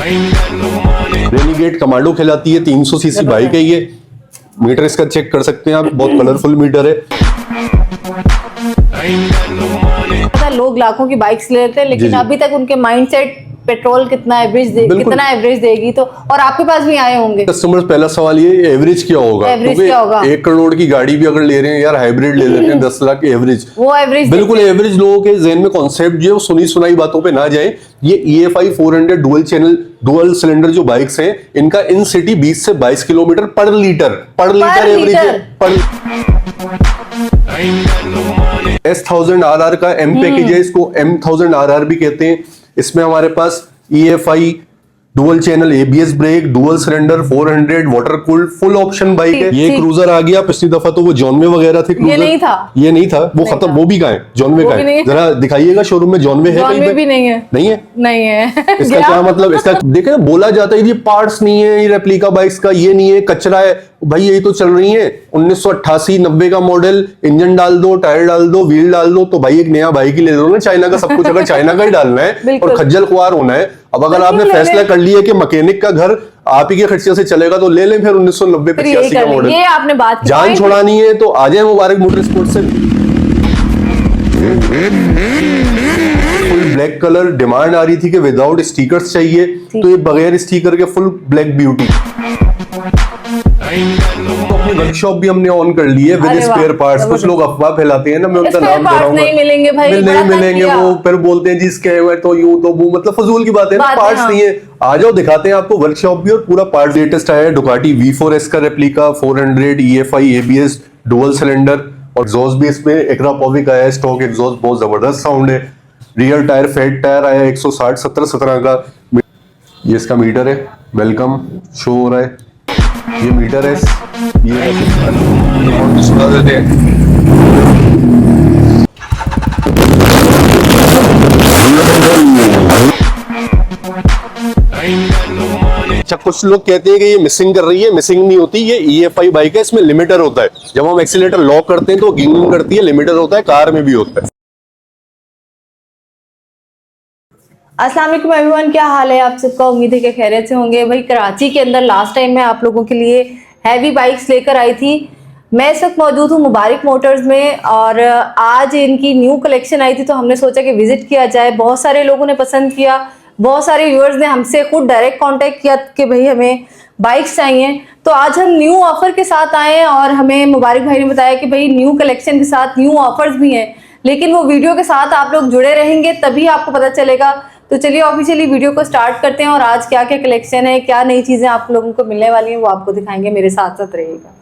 रेनिगेट commando कहलाती है, 300 CC bike है ये। मीटर इसका चेक कर सकते हैं आप, बहुत कलरफुल मीटर है। लोग लाखों की बाइक्स ले लेते हैं, लेकिन अभी तक उनके माइंडसेट पेट्रोल कितना एवरेज कितना एवरेज देगी, तो और आपके पास भी आए होंगे कस्टमर्स। पहला सवाल ये एवरेज क्या होगा, क्योंकि 1 करोड़ की गाड़ी भी अगर ले रहे हैं यार, हाइब्रिड ले लेते हैं 10 लाख की एवरेज, वो एवरेज बिल्कुल एवरेज। लोगों के जहन में कॉन्सेप्ट जो है वो सुनी सुनाई बातों पे ना जाए। ये EFI 400 डुअल सिलेंडर जो बाइक्स हैं, इनका इन सिटी 20 से 22 किलोमीटर पर लीटर एवरेज है। S1000 RR का M पैकेज है, इसको M1000 RR भी कहते हैं। इसमें हमारे पास EFI dual channel ABS brake, dual cylinder, 400 water cooled, full option bike है। ये क्रूजर आ गया। पिछली दफा तो वो जॉनवे वगैरह थे क्रूजर, ये नहीं था वो खत्म। वो भी कहाँ है? जॉनवे का है, जरा दिखाइएगा शोरूम में। जॉनवे है कहीं पे? भी नहीं है। नहीं है इसका क्या मतलब? इसका देखे ना, बोला जाता है ये पार्ट्स नहीं है, ये रेप्लिका बाइक्स का ये नहीं है, कचरा है। भाई यही तो चल रही है, 1988-90 का मॉडल। इंजन डाल दो, टायर डाल दो, व्हील डाल दो, तो भाई एक नया बाइक ही ले लो ना चाइना का। सब कुछ अगर चाइना का ही डालना है और खज्जल खुआर होना है। अब अगर आपने फैसला कर लिया कि मैकेनिक का घर आप ही के खर्चे से चलेगा, तो ले लें फिर 1990-85 का मॉडल। ये आपने बात जान छुड़ानी है तो आ जाए मुबारक मोटर स्पोर्ट से। फुल ब्लैक कलर डिमांड आ रही थी कि विदाउट स्टिकर्स चाहिए, तो ये बगैर स्टिकर के फुल ब्लैक ब्यूटी। तो अपनी वर्कशॉप भी हमने ऑन कर ली है विद स्पेयर पार्ट्स। कुछ लोग अफवाह फैलाते हैं ना, मैं उनका नाम दे रहा हूँ, नहीं मिलेंगे भाई, नहीं मिलेंगे। वो फिर बोलते हैं जी स्कैम है, तो यूं तो वो, मतलब फजूल की बात है ना। पार्ट्स नहीं है, आ जाओ दिखाते हैं आपको वर्कशॉप भी और पूरा पार्ट। लेटेस्ट आया है डुकाटी V4S का replica, 400 EFI ABS dual cylinder, और एग्जॉस्ट भी इसमें एक्रापोविक आया है स्टॉक एग्जॉस्ट, बहुत जबरदस्त साउंड है। रियल टायर फेड टायर आया 160 17 का। ये इसका मीटर है, वेलकम शो हो रहा है। ये मीटर है, ये सुना देते हैं। अच्छा, कुछ लोग कहते हैं कि ये मिसिंग कर रही है, मिसिंग नहीं होती। ये EFI बाइक है, इसमें लिमिटर होता है। जब हम एक्सीलेटर लॉक करते हैं तो गिंगिंग करती है, लिमिटर होता है, कार में भी होता है। अस्सलाम वालेकुम एवरीवन, क्या हाल है आप सबका? उम्मीद है कि खैरियत से होंगे। भाई कराची के अंदर लास्ट टाइम मैं आप लोगों के लिए हैवी बाइक्स लेकर आई थी। मैं इस वक्त मौजूद हूँ मुबारक मोटर्स में, और आज इनकी न्यू कलेक्शन आई थी, तो हमने सोचा कि विजिट किया जाए। बहुत सारे लोगों ने पसंद किया, बहुत सारे व्यूअर्स ने हमसे खुद डायरेक्ट कांटेक्ट किया कि भाई हमें बाइक्स चाहिए। तो आज हम न्यू ऑफर के साथ आए हैं, और हमें मुबारक भाई ने बताया कि भाई न्यू कलेक्शन के साथ न्यू ऑफर्स भी हैं, लेकिन वो वीडियो के साथ आप लोग जुड़े रहेंगे तभी आपको पता चलेगा। तो चलिए ऑफिशियली वीडियो को स्टार्ट करते हैं, और आज क्या क्या कलेक्शन है, क्या नई चीजें आप लोगों को मिलने वाली हैं, वो आपको दिखाएंगे। मेरे साथ साथ रहिएगा।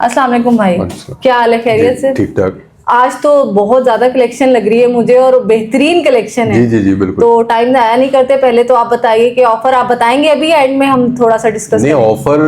अस्सलाम वालेकुम भाई, क्या हाल है? खैरियत से? ठीक ठाक। आज तो बहुत ज्यादा कलेक्शन लग रही है मुझे, और बेहतरीन कलेक्शन है। जी बिल्कुल। तो टाइम आया नहीं करते, पहले तो आप बताइए कि ऑफर आप बताएंगे अभी एंड में हम थोड़ा सा डिस्कस नहीं, ऑफर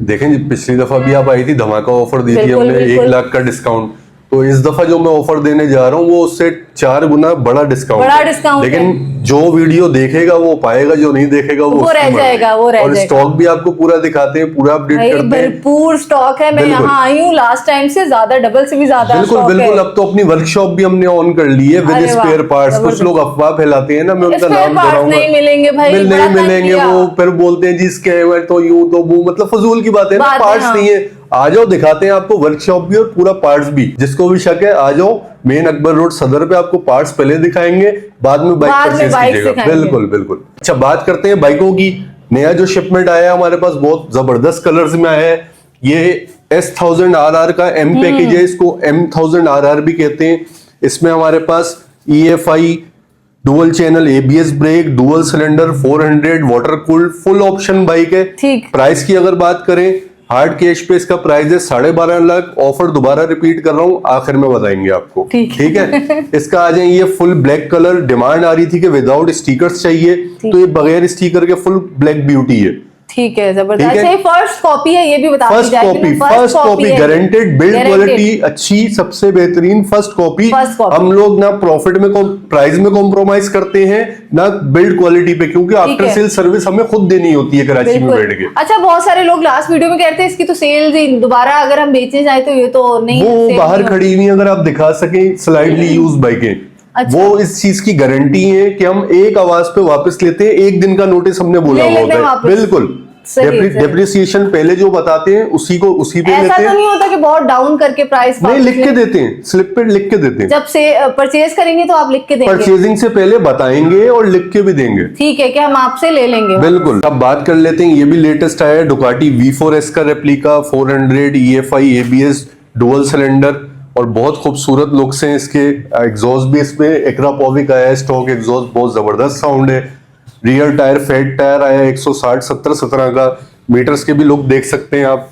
देखें, पिछली दफा भी आप आई थी, धमाका ऑफर दी थी हमने, 1 लाख का डिस्काउंट। तो इस दफा जो मैं ऑफर देने जा रहा हूँ वो उससे 4 गुना बड़ा डिस्काउंट। लेकिन जो वीडियो देखेगा वो पाएगा, जो नहीं देखेगा वो रह जाएगा। और स्टॉक भी आपको पूरा दिखाते हैं, पूरा अपडेट करते हैं। भरपूर स्टॉक है। मैं यहाँ आई हूँ लास्ट टाइम से ज्यादा, डबल से भी ज्यादा। बिल्कुल। अब तो अपनी वर्कशॉप भी हमने ऑन कर ली है विद स्पेयर पार्ट्स। कुछ लोग अफवाह फैलाते हैं ना, मैं उनका नाम दे रहा हूँ, नहीं मिलेंगे भाई, नहीं मिलेंगे। वो फिर बोलते हैं जी स्कैम है, तो यूं तो वो, मतलब फजूल की बात है ना। पार्ट्स नहीं है, आ जाओ दिखाते हैं आपको वर्कशॉप भी और पूरा पार्ट्स भी। जिसको भी शक है आ जाओ, मेन अकबर रोड सदर पे आपको पार्ट्स पहले दिखाएंगे, बाद में बाइक परचेज कीजिएगा। बिल्कुल। अच्छा, बात करते हैं बाइकों की। नया जो शिपमेंट आया है हमारे पास, बहुत जबरदस्त कलर्स में आया है। ये S1000 RR का M पैकेज है, इसको M1000 RR भी कहते हैं। इसमें हमारे पास EFI dual channel ABS brake, dual cylinder, 400 water cooled, full option bike है। प्राइस की अगर बात करें, हार्ड कैश पे इसका प्राइस है 12.5 लाख। ऑफर दोबारा रिपीट कर रहा हूँ, आखिर में बताएंगे आपको, ठीक है। इसका आ जाए, ये फुल ब्लैक कलर डिमांड आ रही थी कि विदाउट स्टिकर्स चाहिए, तो ये बगैर स्टिकर के फुल ब्लैक ब्यूटी है। ठीक है, जबरदस्त। अच्छा, फर्स्ट कॉपी है, ये भी बता first copy guaranteed, build quality अच्छी, सबसे बेहतरीन फर्स्ट कॉपी। हम लोग ना प्रॉफिट में प्राइस में कॉम्प्रोमाइज करते हैं, ना बिल्ड क्वालिटी पे, क्योंकि आफ्टर सेल सर्विस हमें खुद देनी होती है कराची में बैठ के। अच्छा, बहुत सारे लोग लास्ट वीडियो में कहते हैं इसकी तो सेल दोबारा अगर हम बेचने जाए तो ये तो नहीं, वो बाहर खड़ी हुई अगर आप दिखा सके स्लाइडली यूज बाइकें, अच्छा। वो इस चीज की गारंटी है कि हम एक आवाज पे वापस लेते हैं, एक दिन का नोटिस हमने बोला ले हुआ लेते हैं होता है। वापस। बिल्कुल सही। डेप्रिसिएशन पहले जो बताते हैं उसी पे ऐसा लेते तो हैं। नहीं होता कि बहुत डाउन करके प्राइस नहीं, लिख के देते हैं, स्लिप पे लिख के देते हैं। जब से परचेज करेंगे तो आप लिख के देंगे? परचेजिंग से पहले बताएंगे और लिख के भी देंगे। ठीक है, कि हम आपसे ले लेंगे। बिल्कुल। अब बात कर लेते हैं, ये भी लेटेस्ट आया है डुकाटी V4S का replica 400 EFI ABS dual cylinder और बहुत खूबसूरत लुक्स हैं इसके। एग्जॉस्ट भी इसमें एक्रापोविक आया है, स्टॉक एग्जॉस्ट, बहुत जबरदस्त साउंड है। रियर टायर फेड टायर आया 160 70 17 का। मीटर्स के भी लुक देख सकते हैं आप।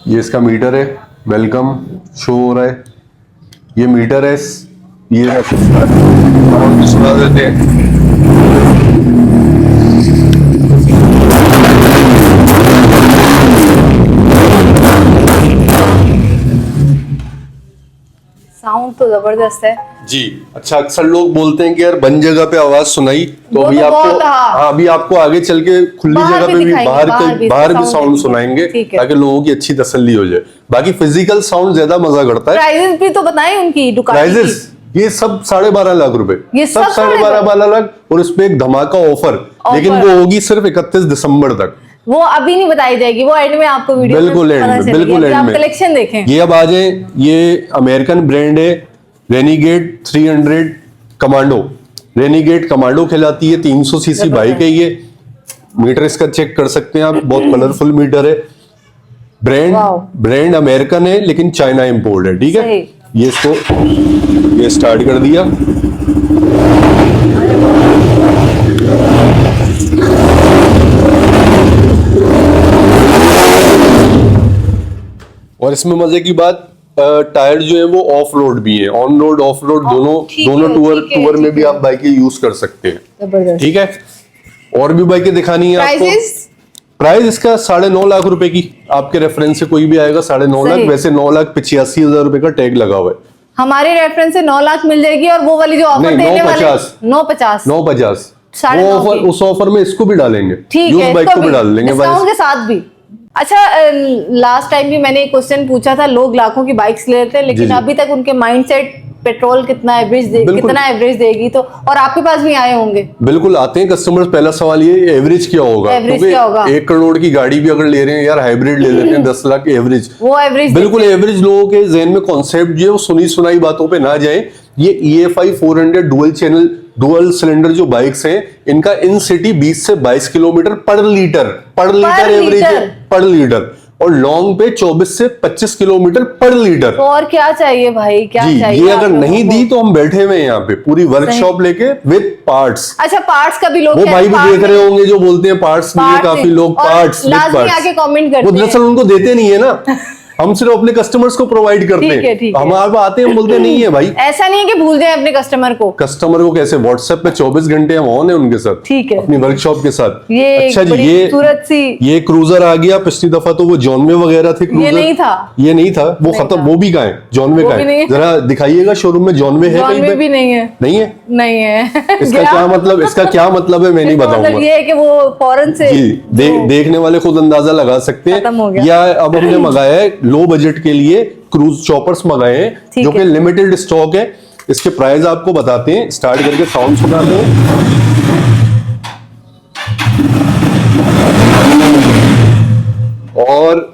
ये इसका मीटर है, वेलकम शो हो रहा है। ये मीटर है, ये सुना देते हैं। साउंड तो जबरदस्त है जी। अच्छा, अक्सर लोग बोलते हैं कि यार बंद जगह पे आवाज सुनाई, तो वो अभी तो आपको बहुत, हाँ। अभी आपको आगे चल के खुली बाहर जगह भी पे भी दिखाएंगे, बाहर भी sound साउंड देंगे। सुनाएंगे ठीक है। ताकि लोगों की अच्छी तसल्ली हो जाए। बाकी फिजिकल साउंड ज्यादा मजा करता है। प्राइजेस भी तो बताएं उनकी दुकान की। प्राइजेस ये सब 12.5 लाख रुपए, ये सब सब 12.5 लाख, और इस पे एक धमाका ऑफर, लेकिन वो होगी सिर्फ 31 दिसंबर तक। वो अभी नहीं बताई जाएगी, वो एंड में आपको वीडियो बिल्कुल एंड में, बिल्कुल एंड आप में। कलेक्शन देखें। ये अब आ जाए, ये अमेरिकन ब्रांड है रेनिगेड 300 कमांडो। रेनिगेड कमांडो कहलाती है, 300 सीसी बाइक है ये। मीटर इसका चेक कर सकते हैं आप, बहुत कलरफुल मीटर है। ब्रांड अमेरिकन है लेकिन चाइना इंपोर्ट है, ठीक है। ये इसको ये स्टार्ट कर दिया। और इसमें मजे की बात, टायर जो है वो ऑफ रोड भी है, ऑन रोड ऑफ रोड दोनों टूर में भी आप बाइकें यूज कर सकते हैं, ठीक है। और भी बाइकें दिखानी है आपको। प्राइस इसका 9.5 लाख रुपए की, आपके रेफरेंस से कोई भी आएगा 9.5 लाख। वैसे 9,85,000 रुपए का टैग लगा हुआ है। हमारे रेफरेंस से 9 लाख मिल जाएगी, और वो वाली जो ऑफर देने वाले 950 वो ऑफर, उस ऑफर में इसको भी डालेंगे, ठीक है, बाइक को भी डाल लेंगे डिस्काउंट के साथ भी। अच्छा, लास्ट टाइम भी मैंने एक क्वेश्चन पूछा था, लोग लाखों की बाइक्स ले लेते हैं लेकिन अभी तक उनके माइंडसेट पेट्रोल कितना एवरेज देगी, तो और आपके पास भी आए होंगे। बिल्कुल आते हैं कस्टमर्स। पहला सवाल ये एवरेज क्या होगा, क्योंकि 1 करोड़ की गाड़ी भी अगर ले रहे हैं यार, हाइब्रिड ले लेते हैं 10 लाख एवरेज, वो एवरेज बिल्कुल एवरेज। लोगों के जहन में कॉन्सेप्ट जो है वो सुनी सुनाई बातों पे ना जाए। ये EFI 400 डुअल सिलेंडर जो बाइक्स हैं, इनका इन सिटी 20 से 22 किलोमीटर पर लीटर एवरेज है, पर लीटर, और लॉन्ग पे 24 से 25 किलोमीटर पर लीटर। तो और क्या चाहिए भाई, क्या चाहिए? ये अगर नहीं दी तो हम बैठे हुए हैं यहाँ पे पूरी वर्कशॉप लेके विद पार्ट्स। अच्छा, पार्ट्स का भी लोग वो भाई भी देख रहे होंगे जो बोलते हैं पार्ट्स नहीं है, काफी लोग पार्ट्स आके कमेंट करते हैं। वो दरअसल उनको देते नहीं है ना, हम सिर्फ अपने कस्टमर्स को प्रोवाइड करते हैं। हमारे आते हैं, बोलते नहीं है भाई, ऐसा नहीं है कि भूल जाए अपने कस्टमर को कैसे व्हाट्सएप पे 24 घंटे हम ऑन है उनके साथ, ठीक है, अपनी वर्कशॉप के साथ। ये अच्छा जी, ये क्रूजर आ गया। पिछली दफा तो वो जॉनवे वगैरह थे, क्रूजर ये नहीं था, वो खत्म। वो भी कहाँ है, जॉनवे कहाँ है? जरा दिखाइएगा शोरूम में जॉनवे है कहीं पे? नहीं है। इसका क्या मतलब है मैं नहीं बताऊंगा। ये है कि वो फॉरेन से देखने वाले खुद अंदाजा लगा सकते हैं। या अब हमने मंगाया है लो बजट के लिए क्रूज चॉपर्स मंगाए हैं जो कि लिमिटेड स्टॉक है। इसके प्राइस आपको बताते हैं, स्टार्ट करके साउंड सुनाते हैं। और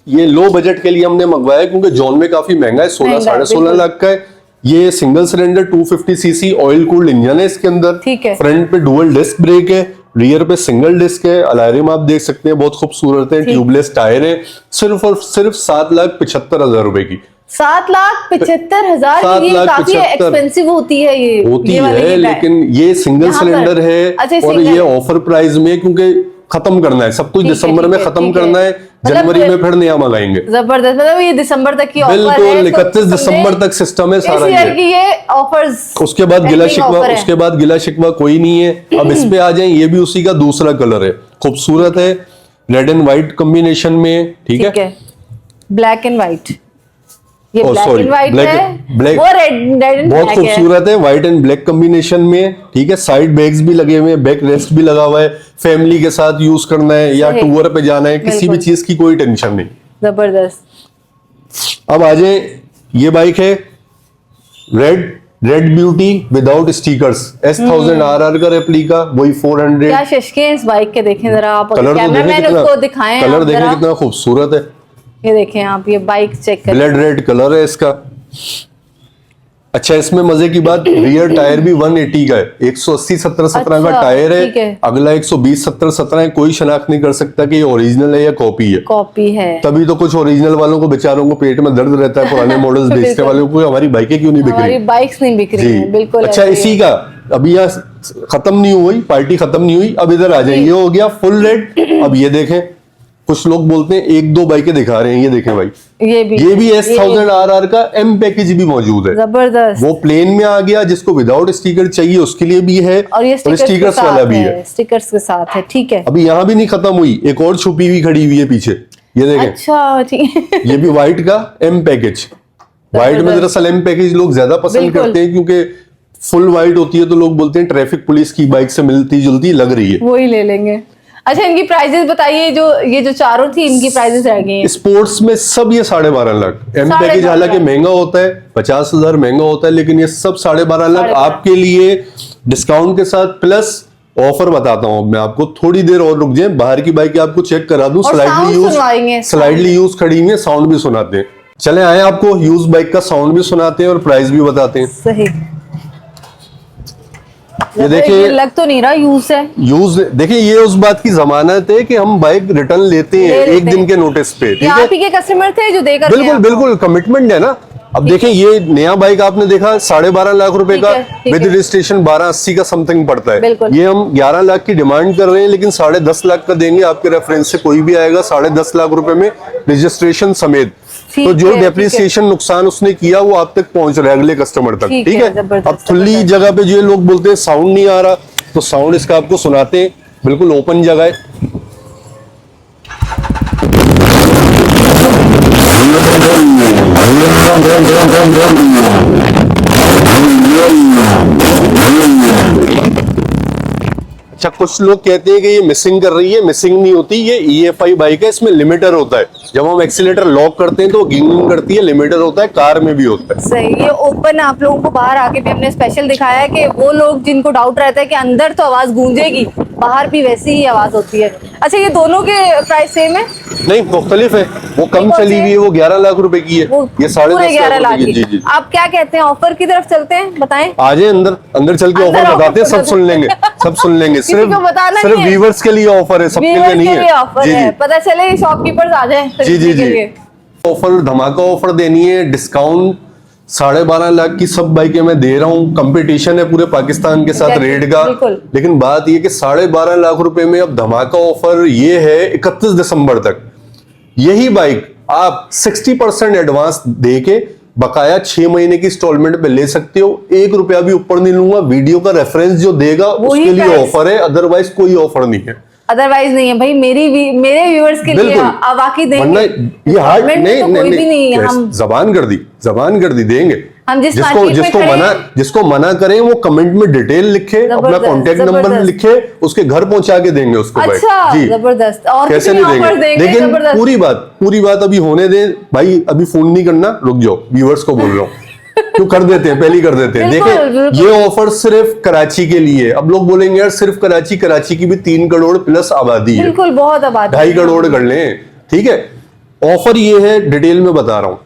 ये लो बजट के लिए हमने मंगवाया क्योंकि जॉन में काफी महंगा है, 16-16.5 लाख का है। ये single cylinder 250 CC oil cooled engine है इसके अंदर। फ्रंट पे डुअल डिस्क ब्रेक है, रियर पे सिंगल डिस्क है। अलार्म आप देख सकते हैं, बहुत खूबसूरत है। ट्यूबलेस टायर है। सिर्फ और सिर्फ 7,75,000 रुपए की। 7,75,000 ये काफी एक्सपेंसिव होती है। ये लेकिन ये सिंगल सिलेंडर है और ये ऑफर प्राइस में, क्योंकि खत्म करना है सब कुछ, दिसंबर में खत्म करना है, जनवरी में फिर नया मंगाएंगे। जबरदस्त, मतलब ये दिसंबर तक की ऑफर है। बिल्कुल 31 दिसंबर तक सिस्टम है सारा ये ऑफर्स। उसके बाद गिला शिकवा कोई नहीं है। अब इस पे आ जाए, ये भी उसी का दूसरा कलर है, खूबसूरत है, रेड एंड व्हाइट कॉम्बिनेशन में, ठीक है, ब्लैक एंड व्हाइट। ये ब्लैक बहुत खूबसूरत है, व्हाइट एंड ब्लैक कॉम्बिनेशन में, ठीक है। साइड बैग्स भी लगे हुए हैं, बैक रेस्ट भी लगा हुआ है। फैमिली के साथ यूज करना है या टूर पे जाना है, किसी भी चीज की कोई टेंशन नहीं। जबरदस्त। अब आ जाए, ये बाइक है red beauty without stickers, S1000RR का रेप्लिका, वही 400। क्या शशके हैं इस बाइक के, देखें जरा आप, कलर कैमरामैन उसको दिखाएं, कलर देखें कितना खूबसूरत है। ये देखें आप, ये बाइक चेक करें, ब्लड रेड कलर है इसका। अच्छा, इसमें मजे की बात, रियर टायर भी 180 का है, 180 17 का टायर ठीक है, है। अगला 120 17 है। कोई शनाख्त नहीं कर सकता कि ये ओरिजिनल है या कॉपी है। कॉपी है। तभी तो कुछ ओरिजिनल वालों को बेचारों को पेट में दर्द रहता है, पुराने मॉडल्स बेचने वालों को, हमारी बाइकें क्यों नहीं बिक रही, हमारी बाइक्स नहीं बिक रही हैं, बिल्कुल। अच्छा, इसी का अभी यहाँ खत्म नहीं हुई, पार्टी खत्म नहीं हुई, अब इधर आ जाए, ये हो गया फुल रेड। अब ये देखें, कुछ लोग बोलते हैं एक दो बाइकें दिखा रहे हैं, ये देखें भाई, ये भी S1000RR का M पैकेज भी मौजूद है, जबरदस्त। वो प्लेन में आ गया, जिसको विदाउट स्टिकर चाहिए उसके लिए भी है, और ये स्टिकर्स वाला भी है, स्टिकर्स के साथ है, ठीक है। अभी यहाँ भी नहीं खत्म हुई, एक और छुपी हुई खड़ी हुई है पीछे, ये देखें। अच्छा, ठीक है। ये भी व्हाइट का M पैकेज। व्हाइट में दरअसल M पैकेज लोग ज्यादा पसंद करते हैं, क्योंकि फुल व्हाइट होती है तो लोग बोलते हैं ट्रैफिक पुलिस की बाइक से मिलती जुलती लग रही है, वही ले लेंगे। अच्छा, इनकी प्राइजेस बताइए, ये जो चारों थी इनकी प्राइजेस रह गई हैं। स्पोर्ट्स में सब ये 12.5 लाख। M पैकेज हालांकि महंगा होता है, 50,000 महंगा होता है, लेकिन ये सब 12.5 लाख आपके लिए डिस्काउंट के साथ प्लस ऑफर बताता हूं मैं आपको। थोड़ी देर और रुक जाए, बाहर की बाइक आपको चेक करा दूं, स्लाइडली यूज खड़ी हुई है, साउंड भी सुनाते हैं। चले आए, आपको यूज बाइक का साउंड भी सुनाते हैं और प्राइस भी बताते हैं। सही। ये देखिए, लग तो नहीं रहा यूज है। यूज देखिए, ये उस बात की जमानत है कि हम बाइक रिटर्न लेते हैं एक दिन के नोटिस पे, ठीक है। आप ही के कस्टमर थे जो देकर बिल्कुल बिल्कुल, कमिटमेंट है ना। अब देखें, ये नया बाइक आपने देखा 12.5 लाख रुपए का, विद रजिस्ट्रेशन 1280 का समथिंग पड़ता है। ये हम 11 लाख की डिमांड कर रहे हैं, लेकिन 10.5 लाख का देंगे। आपके रेफरेंस से कोई भी आएगा 10.5 लाख रुपए में रजिस्ट्रेशन समेत। तो जो डेप्रिसिएशन नुकसान उसने किया वो आप तक पहुंच रहा है, अगले कस्टमर तक, ठीक है। अब खुली जगह पे जो लोग बोलते हैं साउंड नहीं आ रहा, तो साउंड इसका आपको सुनाते हैं। बिल्कुल ओपन जगह है, अच्छा, कुछ लोग कहते हैं कि ये मिसिंग कर रही है, मिसिंग नहीं होती, ये EFI बाइक है, इसमें लिमिटर होता है। जब हम एक्सीलेटर लॉक करते हैं तो गिंगिंग करती है, लिमिटर होता है, कार में भी होता है। सही। ये ओपन आप लोगों को बाहर आके भी हमने स्पेशल दिखाया है कि वो लोग जिनको डाउट रहता है कि अंदर तो आवाज गूंजेगी, बाहर भी वैसी ही आवाज होती है। अच्छा, ये दोनों के प्राइस सेम है? नहीं, मुख्तलिफ है। वो कम चली हुई है, वो 11 लाख रुपए की है, ये 11.5 लाख की। जी जी। आप क्या कहते हैं, ऑफर की तरफ चलते हैं, बताएं। आ जाए अंदर चल के ऑफर बताते हैं, सब सुन लेंगे, सब सुन लेंगे। सिर्फ व्यूअर्स के लिए ऑफर है, सबके लिए नहीं है। जी, पता चले शॉपकीपर्स आ जाए। जी जी जी। ऑफर, धमाका ऑफर देनी है, डिस्काउंट 12.5 लाख की सब बाइकें मैं दे रहा हूँ। कंपटीशन है पूरे पाकिस्तान के साथ रेट का, लेकिन बात ये कि 12.5 लाख रुपए में अब धमाका ऑफर ये है 31 दिसंबर तक। यही बाइक आप 60% एडवांस दे के बकाया 6 महीने की इंस्टॉलमेंट पे ले सकते हो। 1 रुपया भी ऊपर नहीं लूंगा, वीडियो का रेफरेंस जो देगा उसके लिए ऑफर है, अदरवाइज कोई ऑफर नहीं है। अदरवाइज नहीं है भाई, मेरे व्यूअर्स के लिए वाकई देंगे। ये हार्ड नहीं, हम जबान कर दी देंगे। हम जिसको मना करें वो कमेंट में डिटेल लिखे, अपना कॉन्टेक्ट नंबर लिखे, उसके घर पहुंचा के देंगे उसको। अच्छा, जी, जबरदस्त। और कैसे नहीं देंगे, लेकिन पूरी बात अभी होने दें भाई, अभी फोन नहीं करना, रुक जाओ, व्यूअर्स को बोल रहा हूँ। क्यों कर देते हैं, पहले कर देते हैं। देखिए, ये ऑफर सिर्फ कराची के लिए। अब लोग बोलेंगे यार सिर्फ कराची की भी 3 करोड़ प्लस आबादी है, बिल्कुल बहुत आबादी, 2.5 करोड़ कर लें, ठीक है। ऑफर ये है, डिटेल में बता रहा हूं,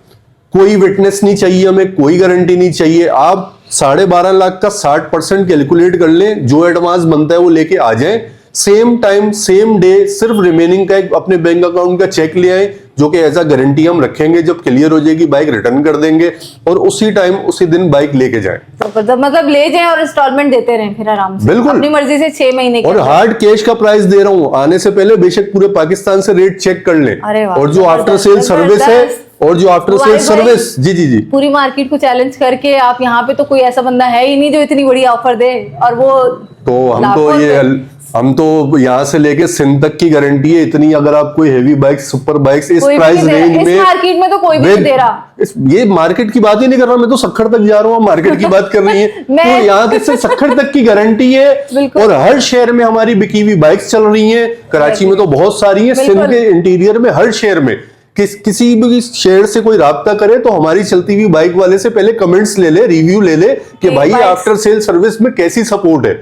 कोई विटनेस नहीं चाहिए हमें, कोई गारंटी नहीं चाहिए। आप 12.5 लाख का 60% कैलकुलेट कर लें, जो एडवांस बनता है वो लेके आ जाएं, सेम टाइम सेम डे सिर्फ रिमेनिंग का एक अपने बैंक अकाउंट का चेक ले आए, जो कि ऐसा गारंटी हम रखेंगे, जब क्लियर हो जाएगी बाइक रिटर्न कर देंगे और उसी टाइम उसी दिन बाइक लेके जाएं। मतलब ले जाएं और इंस्टॉलमेंट देते रहें फिर आराम से, बिल्कुल अपनी मर्जी से 6 महीने और हार्ड कैश का प्राइस दे रहा हूँ। आने से पहले बेशक पूरे पाकिस्तान से रेट चेक कर लें, और जो आफ्टर सेल सर्विस है, जी जी जी, पूरी मार्केट को चैलेंज करके आप यहाँ पे, तो कोई ऐसा बंदा है ही नहीं जो इतनी बड़ी ऑफर दे। और वो तो हम तो यहाँ से लेके सिंध तक की गारंटी है इतनी। अगर आप कोई हेवी बाइक, सुपर बाइक्स इस प्राइस रेंज में, इस मार्केट में तो कोई भी नहीं दे रहा। ये मार्केट की बात ही नहीं कर रहा मैं, तो सक्खर तक जा रहा हूँ, मार्केट की बात कर रही है। तो यहाँ तक से सक्खर तक की गारंटी है, और हर शहर में हमारी बिकी हुई बाइक्स चल रही हैं। कराची में तो बहुत सारी है, सिंध के इंटीरियर में हर शहर में किसी भी शहर से कोई राब्ता करे तो हमारी चलती हुई बाइक वाले से पहले कमेंट्स ले ले, रिव्यू ले ले कि भाई आफ्टर सेल सर्विस में कैसी सपोर्ट है,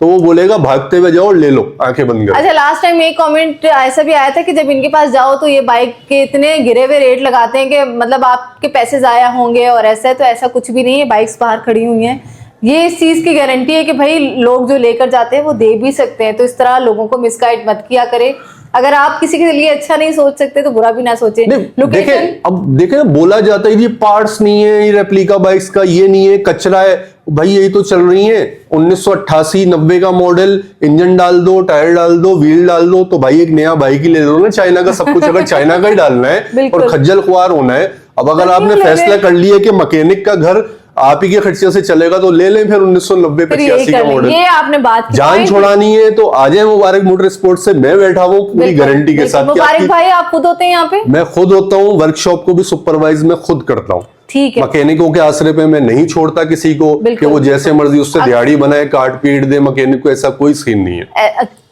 तो वो बोलेगा भागते हुए जाओ और ले लो, आंखें बंद कर। अच्छा, लास्ट टाइम एक कमेंट ऐसा भी आया था कि जब इनके पास जाओ तो ये बाइक के इतने गिरे हुए रेट लगाते हैं कि मतलब आपके पैसे जाया होंगे, और ऐसा है तो ऐसा कुछ भी नहीं है, बाइक्स बाहर खड़ी हुई हैं। ये इस चीज की गारंटी है कि भाई लोग जो लेकर जाते हैं वो दे भी सकते हैं, तो इस तरह लोगों को मिसगाइड मत किया करे। अगर आप किसी के लिए अच्छा नहीं सोच सकते तो बुरा भी ना सोचे। देखें बोला जाता है ये पार्ट्स नहीं है, ये रेप्लिका बाइक्स का ये नहीं है, कचरा है। भाई यही तो चल रही है, 1988-90 का मॉडल, इंजन डाल दो, टायर डाल दो, व्हील डाल दो, तो भाई एक नया बाइक ही ले लो ना चाइना का। सब कुछ अगर चाइना का ही डालना है और खज्जल खुआर होना है, अब अगर आपने फैसला कर लिया कि मैकेनिक का घर आप ही के खर्चे से चलेगा तो ले लें फिर 1990-85 का मॉडल। ये आपने बात की, जान छोड़ानी है तो आ जाए मुबारक मोटर स्पोर्ट से, मैं बैठा हूँ पूरी गारंटी के साथ। मुबारक भाई आप खुद होते हैं यहाँ पे? मैं खुद होता हूँ, वर्कशॉप को भी सुपरवाइज मैं खुद करता हूँ। ठीक है, मैकेनिकों के आसरे पे मैं नहीं छोड़ता किसी को कि वो जैसे मर्जी उससे दिहाड़ी बनाए, काट पीट दे मैकेनिक को, ऐसा कोई सीन नहीं है।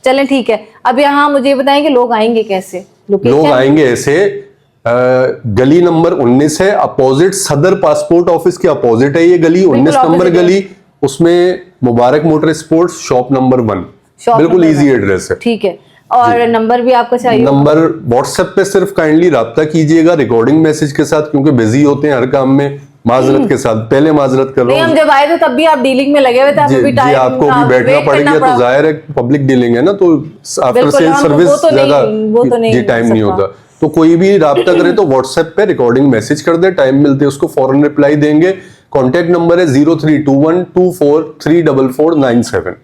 चलें ठीक है, अब यहाँ मुझे बताएं कि लोग आएंगे कैसे? लोग आएंगे ऐसे, गली नंबर 19 है, अपोजिट सदर पासपोर्ट ऑफिस के अपोजिट है ये गली, 19 नंबर गली, उसमें मुबारक मोटर स्पोर्ट्स शॉप नंबर 1, बिल्कुल इजी एड्रेस है। ठीक है, और नंबर भी आपको चाहिए? नंबर व्हाट्सएप पे सिर्फ काइंडली राब्ता कीजिएगा रिकॉर्डिंग मैसेज के साथ, क्योंकि बिजी होते हैं हर काम में। माजरत के साथ, पहले माजरत कर रहा हूँ। हम जब आए थे तब भी आप डीलिंग में लगे हुए थे, जी, जी, आपको भी बैठना पड़ेगा, तो जाहिर है पब्लिक डीलिंग है ना, तो आफ्टर सेल सर्विस ज्यादा जी टाइम नहीं होता। तो कोई भी राब्ता करे तो व्हाट्सएप पे रिकॉर्डिंग मैसेज कर दे, टाइम मिलते उसको फौरन रिप्लाई देंगे। कॉन्टेक्ट नंबर है 0321244497।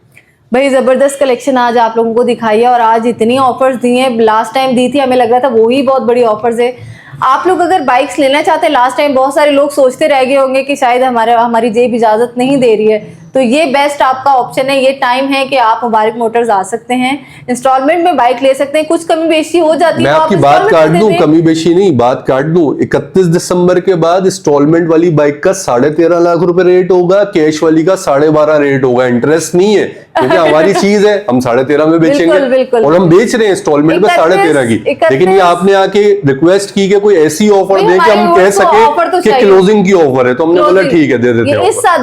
भाई जबरदस्त कलेक्शन आज आप लोगों को दिखाई है, और आज इतनी ऑफर्स दी हैं, लास्ट टाइम दी थी हमें लग रहा था वो ही बहुत बड़ी ऑफर्स है। आप लोग अगर बाइक्स लेना चाहते हैं, लास्ट टाइम बहुत सारे लोग सोचते रह गए होंगे कि शायद हमारी जेब इजाजत नहीं दे रही है, तो ये बेस्ट आपका ऑप्शन है। ये टाइम है कि आप मुबारक मोटर्स आ सकते हैं, इंस्टॉलमेंट में बाइक ले सकते हैं, कुछ कमी बेशी हो जाती है। मैं आपकी बात काट दूं, कमी बेशी नहीं, बात काट दूं, 31 दिसंबर के बाद इंस्टॉलमेंट वाली बाइक का 13.5 लाख रुपए रेट होगा, कैश वाली का 12.5 रेट होगा। इंटरेस्ट नहीं है, क्योंकि हमारी चीज है, हम 13.5 में बेचेंगे, और हम बेच रहे हैं इंस्टॉलमेंट में 13.5 की। लेकिन ये आपने आके रिक्वेस्ट की कि कोई ऐसी ऑफर दे कि हम कह सके कि क्लोजिंग की ऑफर है, तो हमने बोला ठीक है दे देते हैं। इस साल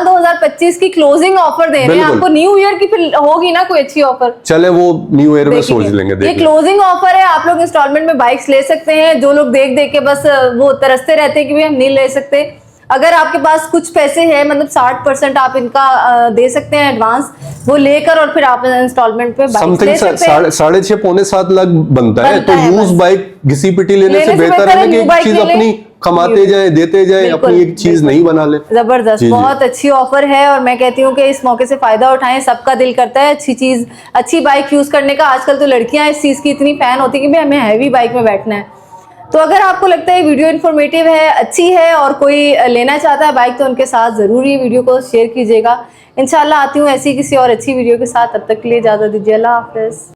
2025 की क्लोजिंग ऑफर दे रहे हैं आपको, न्यू ईयर की फिर होगी ना कोई अच्छी ऑफर, चले वो न्यू ईयर में सोच लेंगे। ये क्लोजिंग ऑफर है, आप लोग इंस्टॉलमेंट में बाइक्स ले सकते हैं। जो लोग देख देख के बस वो तरसते रहते हैं कि हम नहीं ले सकते, अगर आपके पास कुछ पैसे हैं, मतलब 60% आप इनका दे सकते हैं एडवांस, वो लेकर और फिर आप इंस्टॉलमेंट पे बाइक ले सकते हैं। 6.5-7 लाख बनता है, तो यूज बाइक घिसी पिटी लेने से बेहतर है कि एक चीज अपनी कमाते जाए, देते जाए, अपनी एक चीज नहीं बना ले। जबरदस्त, बहुत अच्छी ऑफर है, और मैं कहती हूँ कि इस मौके से फायदा उठाएं। सबका दिल करता है अच्छी चीज, अच्छी बाइक यूज करने का। आजकल तो लड़कियां इस चीज की इतनी फैन होती है कि हमें हैवी बाइक में बैठना है। तो अगर आपको लगता है वीडियो इन्फॉर्मेटिव है, अच्छी है, और कोई लेना चाहता है बाइक, तो उनके साथ जरूर ये वीडियो को शेयर कीजिएगा। इंशाल्लाह आती हूँ ऐसी किसी और अच्छी वीडियो के साथ, तब तक के लिए इजाजत दीजिए, अल्लाह हाफिज।